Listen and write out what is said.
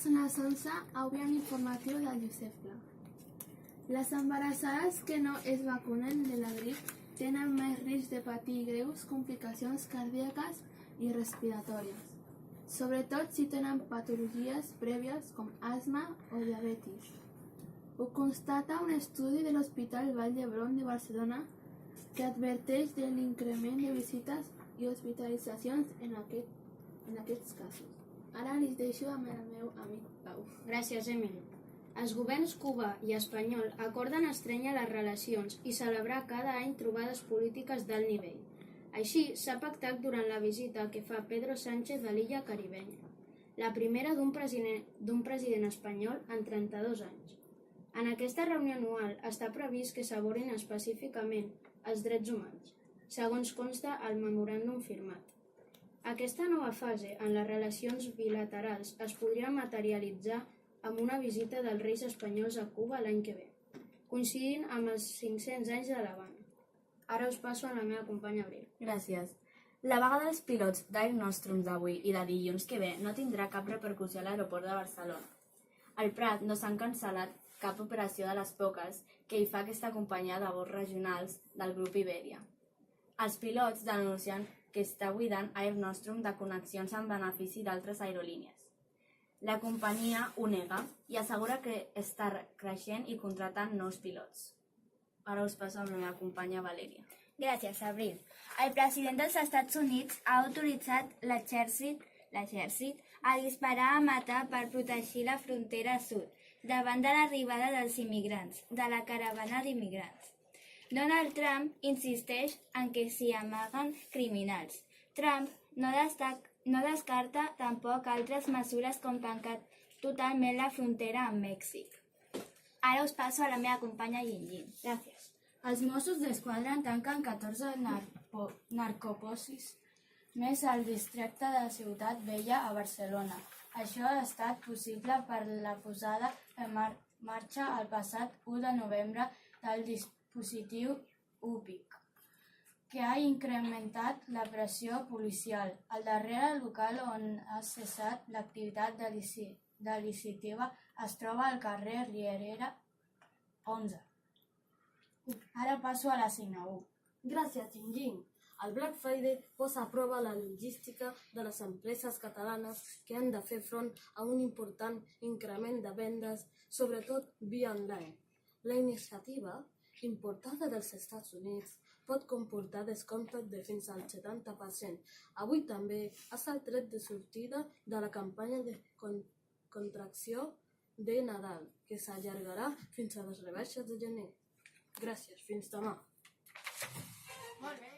són les 11, avui amb l'informatiu del Josep Pla. Les embarassades que no es vacunen de la grip tenen més risc de patir greus complicacions cardíaques i respiratòries, sobretot si tenen patologies prèvies com asma o diabetis. Ho constata un estudi de l'Hospital Vall d'Hebron de Barcelona que adverteix de l'increment de visites i hospitalitzacions en aquests casos. Ara li deixo amb el meu amic Pau. Gràcies, Emili. Els governs cubà i espanyol acorden estrènyer les relacions i celebrar cada any trobades polítiques d'alt nivell. Així, s'ha pactat durant la visita que fa Pedro Sánchez a l'illa caribenya, la primera d'un president espanyol en 32 anys. En aquesta reunió anual està previst que s'abordin específicament els drets humans, segons consta al memoràndum firmat. Aquesta nova fase en les relacions bilaterals es podria materialitzar amb una visita dels reis espanyols a Cuba l'any que ve, coincidint amb els 500 anys de l'Havana. Ara us passo a la meva companya Abril. Gràcies. La vaga dels pilots d'Air Nostrum d'avui i de dilluns que ve no tindrà cap repercussió a l'aeroport de Barcelona. Al Prat no s'han cancel·lat cap operació de les poques que hi fa aquesta companyia de vols regionals del grup Iberia. Els pilots denuncien que està buidant Air Nostrum de connexions en benefici d'altres aerolínies. La companyia ho nega i assegura que està creixent i contratant nous pilots. Ara us passo amb la meva companya Valèria. Gràcies, Abril. El president dels Estats Units ha autoritzat l'exèrcit a disparar a matar per protegir la frontera sud davant de l'arribada dels immigrants, de la caravana d'immigrants. Donald Trump insisteix en que s'hi amaguen criminals. Trump no descarta tampoc altres mesures com tancar totalment la frontera amb Mèxic. Ara us passo a la meva companya Gingin. Gràcies. Els Mossos d'Esquadra tanquen 14 narcoposis més al districte de Ciutat Vella a Barcelona. Això ha estat possible per la posada en marxa el passat 1 de novembre del dispositiu UPIC, que ha incrementat la pressió policial. El darrer local on ha cessat l'activitat delictiva es troba al carrer Rierera 11. Ara passo a la signa 1. Gràcies, Gingin. El Black Friday posa a prova la logística de les empreses catalanes que han de fer front a un important increment de vendes, sobretot via online. La iniciativa, importada dels Estats Units, pot comportar descomptes de fins al 70%. Avui també és el tret de sortida de la campanya de contracció de Nadal, que s'allargarà fins a les rebaixes de gener. Gràcies, fins demà. Molt bé.